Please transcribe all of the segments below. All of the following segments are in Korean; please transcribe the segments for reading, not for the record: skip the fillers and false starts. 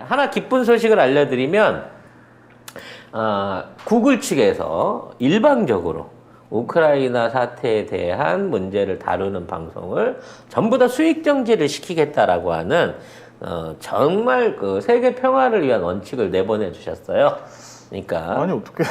하나 기쁜 소식을 알려드리면 구글 측에서 일방적으로 우크라이나 사태에 대한 문제를 다루는 방송을 전부 다 수익 정지를 시키겠다라고 하는 정말 그 세계 평화를 위한 원칙을 내보내 주셨어요. 그러니까 아니 어떻게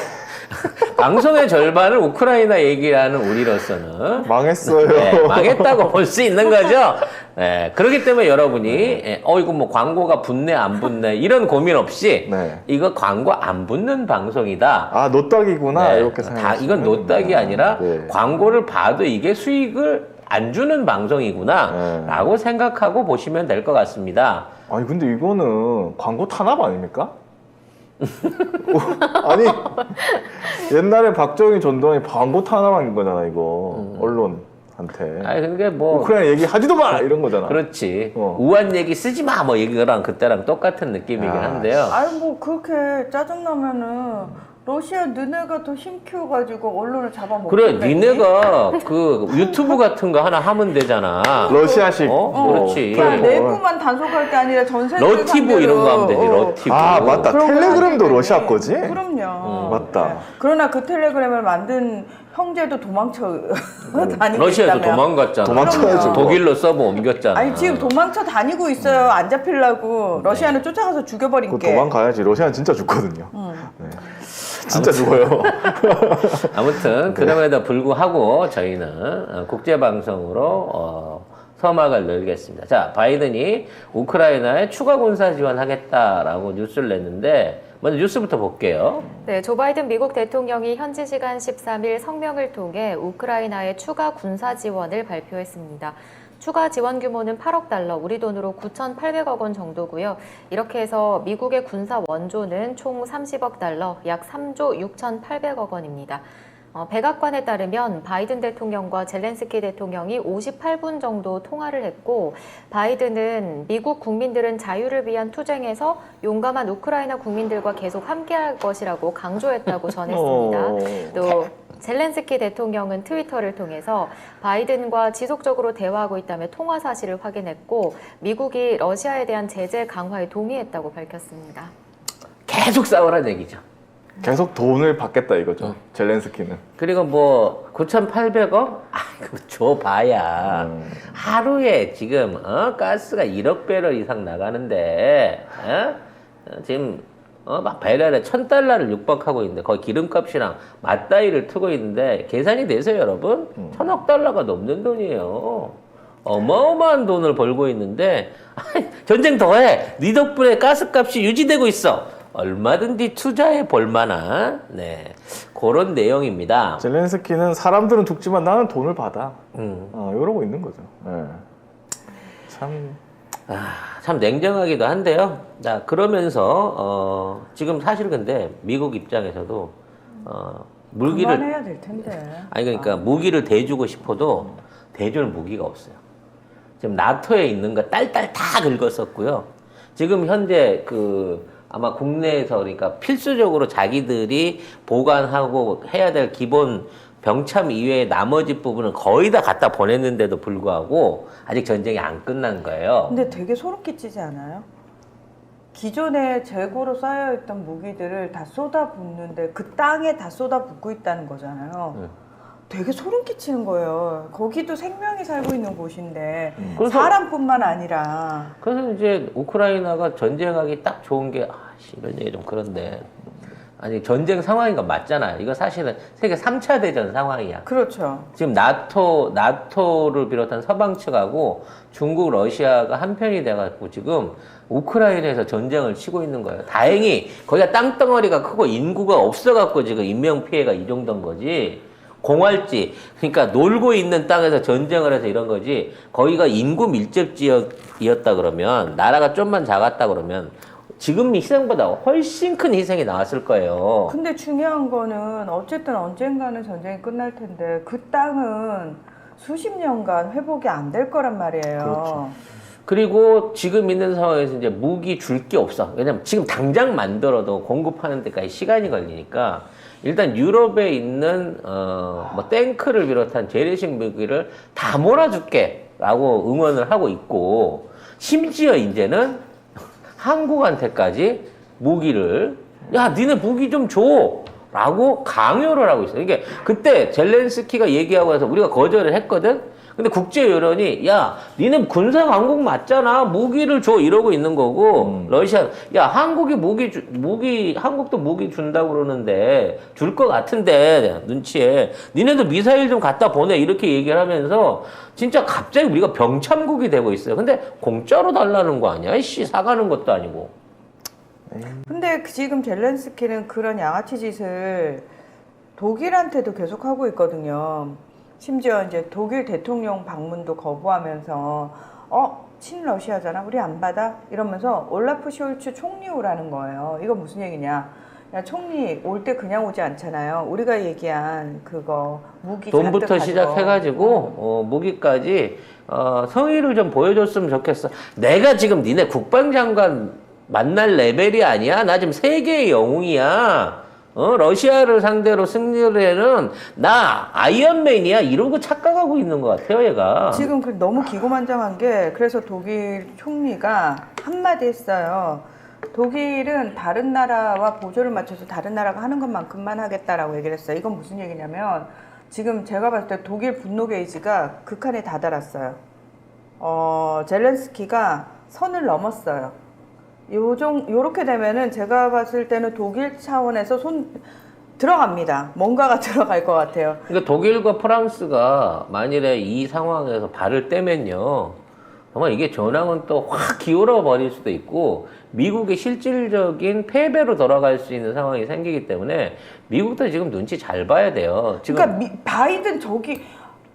방송의 절반을 우크라이나 얘기하는 우리로서는 망했어요. 네, 망했다고 볼 수 있는 거죠. 네, 그렇기 때문에 여러분이 이거 뭐 광고가 붙네 안 붙네 이런 고민 없이 네. 이거 광고 안 붙는 방송이다. 아 노딱이구나 네, 이렇게 생각. 이건 노딱이 아니라 네. 광고를 봐도 이게 수익을 안 주는 방송이구나 라고 생각하고 보시면 될 것 같습니다. 아니 근데 이거는 광고 탄압 아닙니까? 아니 옛날에 박정희 전두환이 광고 탄압한 거잖아 이거 언론한테. 아니 그게 뭐 우크라이나 얘기 하지도 마 이런 거잖아. 그렇지. 우한 얘기 쓰지 마 뭐 이거랑 그때랑 똑같은 느낌이긴 한데요. 아니 뭐 그렇게 짜증나면은 러시아 너네가 더 힘키워가지고 언론을 잡아먹고 그래 니네가 그 유튜브 같은 거 하나 하면 되잖아. 러시아식. 그렇지. 그냥 내부만 단속할 게 아니라 전 세계 러티브 이런 거 하면 되지. 러티브. 아 맞다. 그런 거 텔레그램도 하기 러시아 때문에. 거지? 그럼요. 맞다. 네. 그러나 그 텔레그램을 만든 형제도 도망쳐 다니고 러시아에서 있다며. 도망갔잖아. 도망쳐야죠. 독일로 서버 옮겼잖아. 아니 지금 도망쳐 다니고 있어요. 안 잡히려고. 러시아는 쫓아가서 그 죽여버릴게. 도망가야지. 러시아는 진짜 죽거든요. 네. 진짜 죽어요. 아무튼 그럼에도 불구하고 저희는 국제방송으로 서막을 늘겠습니다. 자, 바이든이 우크라이나에 추가 군사 지원하겠다라고 뉴스를 냈는데 먼저 뉴스부터 볼게요. 네, 조 바이든 미국 대통령이 현지 시간 13일 성명을 통해 우크라이나에 추가 군사 지원을 발표했습니다. 추가 지원 규모는 8억 달러, 우리 돈으로 9,800억 원 정도고요. 이렇게 해서 미국의 군사 원조는 총 30억 달러, 약 3조 6,800억 원입니다. 백악관에 따르면 바이든 대통령과 젤렌스키 대통령이 58분 정도 통화를 했고, 바이든은 미국 국민들은 자유를 위한 투쟁에서 용감한 우크라이나 국민들과 계속 함께할 것이라고 강조했다고 전했습니다. 또 젤렌스키 대통령은 트위터를 통해서 바이든과 지속적으로 대화하고 있다며 통화 사실을 확인했고, 미국이 러시아에 대한 제재 강화에 동의했다고 밝혔습니다. 계속 싸우라는 얘기죠. 계속 돈을 받겠다 이거죠. 젤렌스키는. 그리고 뭐 9,800억? 아이고 줘봐야 하루에 지금 가스가 1억 배럴 이상 나가는데 지금 막 배럴에 1,000달러를 육박하고 있는데 거의 기름값이랑 맞다이를 트고 있는데 계산이 되세요 여러분? 1,000억 달러가 넘는 돈이에요. 어마어마한 돈을 벌고 있는데 전쟁 더해. 네 덕분에 가스값이 유지되고 있어. 얼마든지 투자해 볼 만한 그런 내용입니다. 젤렌스키는 사람들은 죽지만 나는 돈을 받아. 이러고 있는 거죠. 네. 참 냉정하기도 한데요. 자, 그러면서 지금 사실 근데 미국 입장에서도 무기를 그만해야 될 텐데. 아니 그러니까 무기를 대주고 싶어도 대줄 무기가 없어요. 지금 나토에 있는 거 딸딸 다 긁었었고요. 지금 현재 아마 국내에서 그러니까 필수적으로 자기들이 보관하고 해야 될 기본 병참 이외의 나머지 부분은 거의 다 갖다 보냈는데도 불구하고 아직 전쟁이 안 끝난 거예요. 근데 되게 소름 끼치지 않아요? 기존에 재고로 쌓여있던 무기들을 다 쏟아붓는데 그 땅에 다 쏟아붓고 있다는 거잖아요. 되게 소름 끼치는 거예요. 거기도 생명이 살고 있는 곳인데 사람뿐만 아니라. 그래서 이제 우크라이나가 전쟁하기 딱 좋은 게 이런 얘기 좀 그런데 아니 전쟁 상황인 건 맞잖아요. 이거 사실은 세계 3차 대전 상황이야. 그렇죠. 지금 나토를 비롯한 서방 측하고 중국, 러시아가 한편이 돼갖고 지금 우크라이나에서 전쟁을 치고 있는 거예요. 다행히 거기가 땅덩어리가 크고 인구가 없어갖고 지금 인명피해가 이 정도인 거지. 공활지, 그러니까 놀고 있는 땅에서 전쟁을 해서 이런 거지. 거기가 인구 밀접 지역이었다 그러면, 나라가 좀만 작았다 그러면 지금 희생보다 훨씬 큰 희생이 나왔을 거예요. 근데 중요한 거는 어쨌든 언젠가는 전쟁이 끝날 텐데 그 땅은 수십 년간 회복이 안 될 거란 말이에요. 그렇죠. 그리고 지금 있는 상황에서 이제 무기 줄 게 없어. 왜냐면 지금 당장 만들어도 공급하는 데까지 시간이 걸리니까 일단 유럽에 있는 뭐 탱크를 비롯한 재래식 무기를 다 몰아줄게 라고 응원을 하고 있고, 심지어 이제는 한국한테까지 무기를 야 니네 무기 좀 줘 라고 강요를 하고 있어요. 이게 그때 젤렌스키가 얘기하고 해서 우리가 거절을 했거든. 근데 국제 여론이 야 니네 군사 강국 맞잖아 무기를 줘 이러고 있는 거고 러시아 야 한국이 무기 한국도 무기 준다고 그러는데 줄 것 같은데 눈치에 니네도 미사일 좀 갖다 보내 이렇게 얘기를 하면서 진짜 갑자기 우리가 병참국이 되고 있어요. 근데 공짜로 달라는 거 아니야? 씨 사가는 것도 아니고. 근데 지금 젤렌스키는 그런 양아치 짓을 독일한테도 계속 하고 있거든요. 심지어 이제 독일 대통령 방문도 거부하면서 친러시아잖아 우리 안 받아 이러면서 올라프 숄츠 총리 오라는 거예요. 이거 무슨 얘기냐? 야 총리 올 때 그냥 오지 않잖아요. 우리가 얘기한 그거 무기 돈부터 잔뜩 시작해가지고 무기까지 성의를 좀 보여줬으면 좋겠어. 내가 지금 니네 국방장관 만날 레벨이 아니야. 나 지금 세계의 영웅이야. 러시아를 상대로 승리를 해는 나 아이언맨이야 이러고 착각하고 있는 것 같아요 얘가. 지금 너무 기고만장한 게 그래서 독일 총리가 한마디 했어요. 독일은 다른 나라와 보조를 맞춰서 다른 나라가 하는 것만큼만 하겠다라고 얘기를 했어요. 이건 무슨 얘기냐면 지금 제가 봤을 때 독일 분노 게이지가 극한에 다다랐어요. 젤렌스키가 선을 넘었어요. 요렇게 되면은 제가 봤을 때는 독일 차원에서 들어갑니다. 뭔가가 들어갈 것 같아요. 그러니까 독일과 프랑스가 만일에 이 상황에서 발을 떼면요. 정말 이게 전황은 또 확 기울어 버릴 수도 있고 미국의 실질적인 패배로 돌아갈 수 있는 상황이 생기기 때문에 미국도 지금 눈치 잘 봐야 돼요. 지금 그러니까 바이든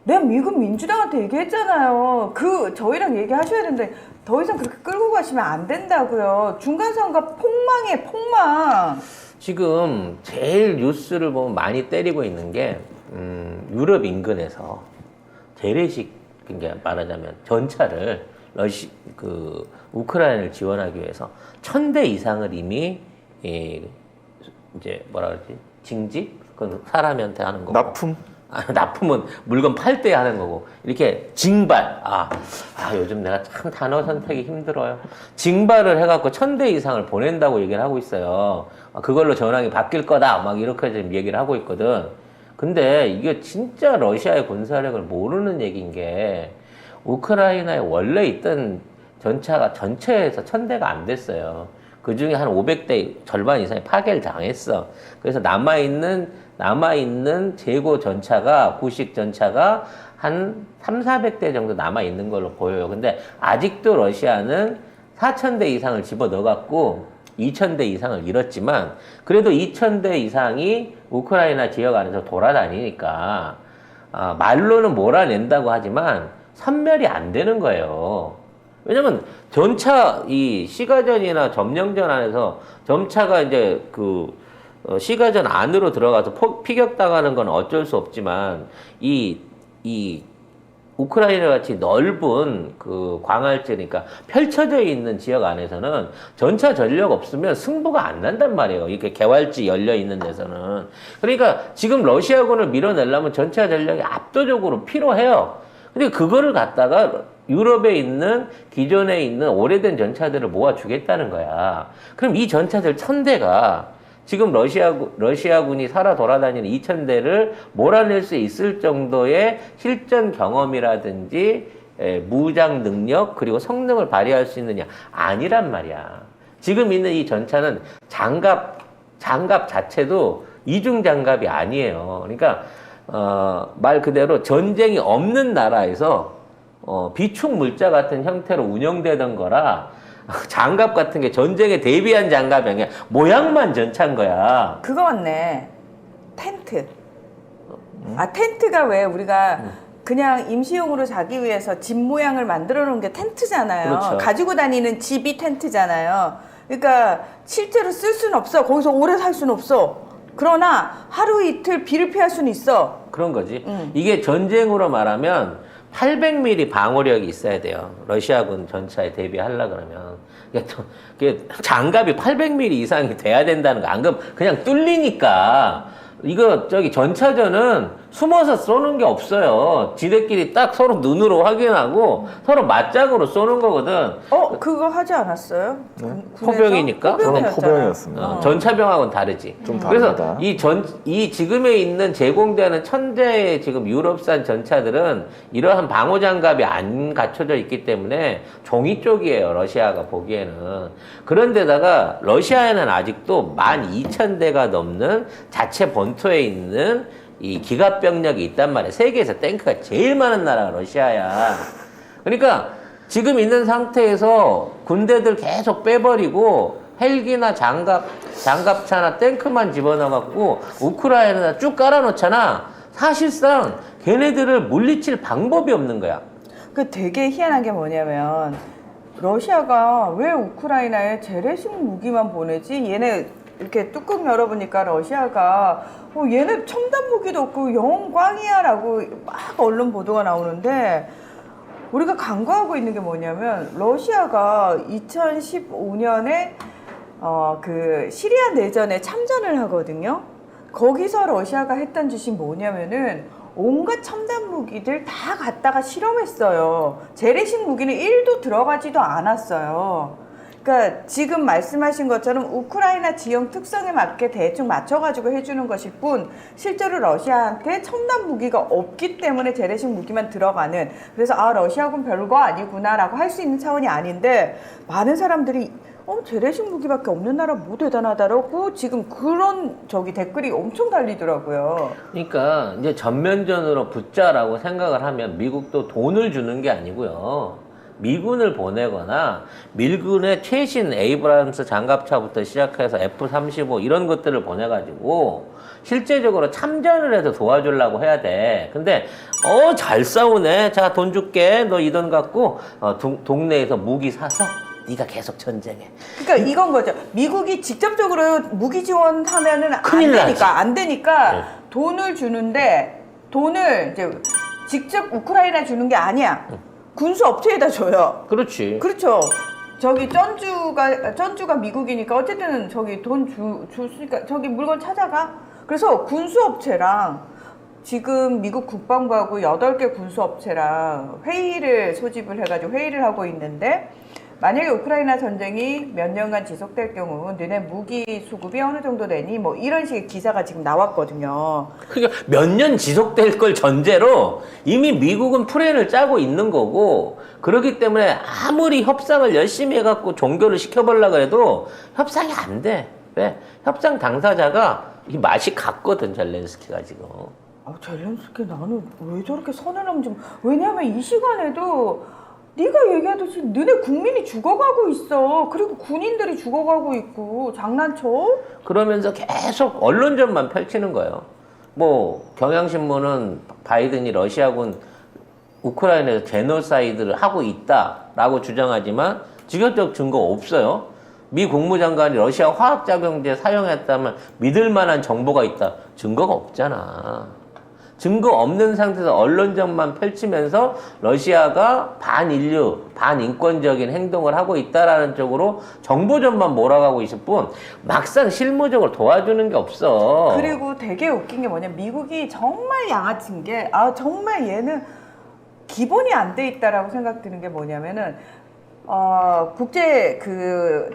내가 미국 민주당한테 얘기했잖아요. 저희랑 얘기하셔야 되는데 더 이상 그렇게 끌고 가시면 안 된다고요. 중간선거 폭망이에요, 폭망. 지금 제일 뉴스를 보면 많이 때리고 있는 게 유럽 인근에서 재래식 그러니까 말하자면 전차를 우크라이나를 지원하기 위해서 1000대 이상을 이미 이제 뭐라 그러지 징집 그건 사람한테 하는 거고 납품. 납품은 물건 팔 때 하는 거고 이렇게 징발 요즘 내가 참 단어 선택이 힘들어요. 징발을 해갖고 1000대 이상을 보낸다고 얘기를 하고 있어요. 그걸로 전황이 바뀔 거다 막 이렇게 지금 얘기를 하고 있거든. 근데 이게 진짜 러시아의 군사력을 모르는 얘기인 게 우크라이나에 원래 있던 전차가 전체에서 1000대가 안 됐어요. 그 중에 한 500대 절반 이상이 파괴를 당했어. 그래서 남아있는 재고 전차가, 구식 전차가 한 3,400대 정도 남아있는 걸로 보여요. 근데 아직도 러시아는 4,000대 이상을 집어 넣어갖고 2,000대 이상을 잃었지만 그래도 2,000대 이상이 우크라이나 지역 안에서 돌아다니니까 말로는 몰아낸다고 하지만 섬멸이 안 되는 거예요. 왜냐면 전차 이 시가전이나 점령전 안에서 전차가 이제 시가전 안으로 들어가서 피격당하는 건 어쩔 수 없지만 이 우크라이나 같이 넓은 광활지니까 펼쳐져 있는 지역 안에서는 전차 전력 없으면 승부가 안 난단 말이에요. 이렇게 개활지 열려 있는 데서는. 그러니까 지금 러시아군을 밀어내려면 전차 전력이 압도적으로 필요해요. 근데 그거를 갖다가 유럽에 있는 기존에 있는 오래된 전차들을 모아주겠다는 거야. 그럼 이 전차들 1000대가 지금 러시아군이 살아 돌아다니는 2000대를 몰아낼 수 있을 정도의 실전 경험이라든지 무장 능력 그리고 성능을 발휘할 수 있느냐? 아니란 말이야. 지금 있는 이 전차는 장갑 자체도 이중 장갑이 아니에요. 그러니까 말 그대로 전쟁이 없는 나라에서 비축 물자 같은 형태로 운영되던 거라 장갑 같은 게 전쟁에 대비한 장갑이 아니야. 모양만 전차인 거야. 그거 같네. 텐트. 텐트가 왜 우리가 그냥 임시용으로 자기 위해서 집 모양을 만들어 놓은 게 텐트잖아요. 그렇죠. 가지고 다니는 집이 텐트잖아요. 그러니까 실제로 쓸 수는 없어. 거기서 오래 살 수는 없어. 그러나 하루 이틀 비를 피할 수는 있어. 그런 거지. 이게 전쟁으로 말하면 800mm 방어력이 있어야 돼요. 러시아군 전차에 대비하려 그러면. 그게 장갑이 800mm 이상이 돼야 된다는 거. 안 그러면 그냥 뚫리니까. 전차전은 숨어서 쏘는 게 없어요. 지들끼리 딱 서로 눈으로 확인하고 서로 맞짱으로 쏘는 거거든. 그거 하지 않았어요? 네? 포병이니까? 저는 포병이었잖아요. 포병이었습니다. 전차병하고는 다르지. 좀 다릅니다. 그래서 이 지금에 있는 제공되는 천대의 지금 유럽산 전차들은 이러한 방호 장갑이 안 갖춰져 있기 때문에 종이 쪽이에요. 러시아가 보기에는. 그런데다가 러시아에는 아직도 12,000대가 넘는 자체 본토에 있는 이 기갑 병력이 있단 말이야. 세계에서 탱크가 제일 많은 나라가 러시아야. 그러니까 지금 있는 상태에서 군대들 계속 빼버리고 헬기나 장갑차나 탱크만 집어넣어갖고 우크라이나에다 쭉 깔아놓잖아. 사실상 걔네들을 물리칠 방법이 없는 거야. 그 되게 희한한 게 뭐냐면 러시아가 왜 우크라이나에 재래식 무기만 보내지? 얘네 이렇게 뚜껑 열어보니까 러시아가 얘네 첨단 무기도 없고 영광이야라고 막 언론 보도가 나오는데 우리가 간과하고 있는 게 뭐냐면 러시아가 2015년에 그 시리아 내전에 참전을 하거든요. 거기서 러시아가 했던 짓이 뭐냐면은 온갖 첨단 무기들 다 갖다가 실험했어요. 재래식 무기는 1도 들어가지도 않았어요. 그러니까 지금 말씀하신 것처럼 우크라이나 지형 특성에 맞게 대충 맞춰가지고 해주는 것일 뿐 실제로 러시아한테 첨단 무기가 없기 때문에 재래식 무기만 들어가는 그래서 러시아군 별거 아니구나라고 할 수 있는 차원이 아닌데 많은 사람들이 재래식 무기밖에 없는 나라 뭐 대단하다라고 지금 그런 댓글이 엄청 달리더라고요. 그러니까 이제 전면전으로 붙자라고 생각을 하면 미국도 돈을 주는 게 아니고요. 미군을 보내거나 미군의 최신 에이브람스 장갑차부터 시작해서 F-35 이런 것들을 보내가지고 실제적으로 참전을 해서 도와주려고 해야 돼. 근데 잘 싸우네. 자, 돈 줄게. 너 이 돈 갖고 동네에서 무기 사서 네가 계속 전쟁해. 그러니까 이건 거죠. 미국이 직접적으로 무기 지원하면은 안 되니까 네. 돈을 주는데 돈을 이제 직접 우크라이나 주는 게 아니야. 군수 업체에다 줘요. 그렇지. 그렇죠. 전주가 미국이니까 어쨌든 돈 줬으니까 물건 찾아가. 그래서 군수 업체랑 지금 미국 국방부하고 8개 군수 업체랑 소집을 해가지고 회의를 하고 있는데 만약에 우크라이나 전쟁이 몇 년간 지속될 경우 너네 무기 수급이 어느 정도 되니? 뭐 이런 식의 기사가 지금 나왔거든요. 그러니까 몇 년 지속될 걸 전제로 이미 미국은 플랜을 짜고 있는 거고 그렇기 때문에 아무리 협상을 열심히 해갖고 종결을 시켜보려고 해도 협상이 안 돼. 왜? 협상 당사자가 이 맛이 갔거든, 젤렌스키가 지금. 젤렌스키 나는 왜 저렇게 선을 넘지? 왜냐하면 이 시간에도 네가 얘기하듯이 너네 국민이 죽어가고 있어. 그리고 군인들이 죽어가고 있고 장난쳐? 그러면서 계속 언론전만 펼치는 거예요. 뭐 경향신문은 바이든이 러시아군 우크라이나에서 제노사이드를 하고 있다라고 주장하지만 직접적 증거 없어요. 미 국무장관이 러시아 화학작용제 사용했다면 믿을 만한 정보가 있다. 증거가 없잖아. 증거 없는 상태에서 언론전만 펼치면서 러시아가 반인류, 반인권적인 행동을 하고 있다라는 쪽으로 정보전만 몰아가고 있을 뿐 막상 실무적으로 도와주는 게 없어. 그리고 되게 웃긴 게 뭐냐면 미국이 정말 양아친 게 정말 얘는 기본이 안 돼 있다라고 생각드는 게 뭐냐면은 국제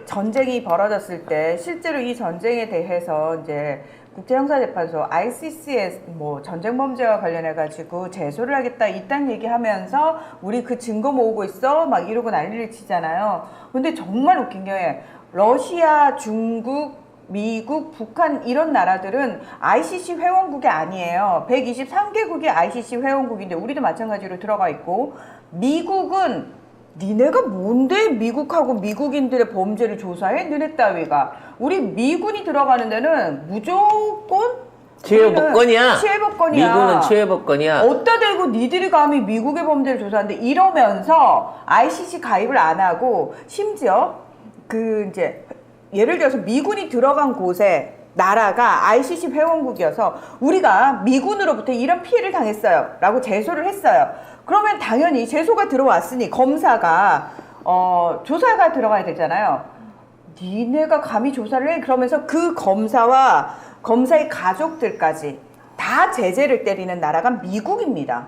전쟁이 벌어졌을 때 실제로 이 전쟁에 대해서 이제 국제형사재판소 ICC에 뭐 전쟁 범죄와 관련해 가지고 제소를 하겠다 이딴 얘기하면서 우리 그 증거 모으고 있어 막 이러고 난리를 치잖아요. 근데 정말 웃긴 게 러시아, 중국, 미국, 북한 이런 나라들은 ICC 회원국이 아니에요. 123개국이 ICC 회원국인데 우리도 마찬가지로 들어가 있고 미국은 니네가 뭔데 미국하고 미국인들의 범죄를 조사해? 너네 따위가. 우리 미군이 들어가는 데는 무조건 치외법권이야. 치외법권이야. 미군은 치외법권이야. 어디다 대고 니들이 감히 미국의 범죄를 조사하는데 이러면서 ICC 가입을 안 하고 심지어 이제 예를 들어서 미군이 들어간 곳에 나라가 ICC 회원국이어서 우리가 미군으로부터 이런 피해를 당했어요 라고 제소를 했어요. 그러면 당연히 제소가 들어왔으니 검사가 조사가 들어가야 되잖아요. 니네가 감히 조사를 해? 그러면서 그 검사와 검사의 가족들까지 다 제재를 때리는 나라가 미국입니다.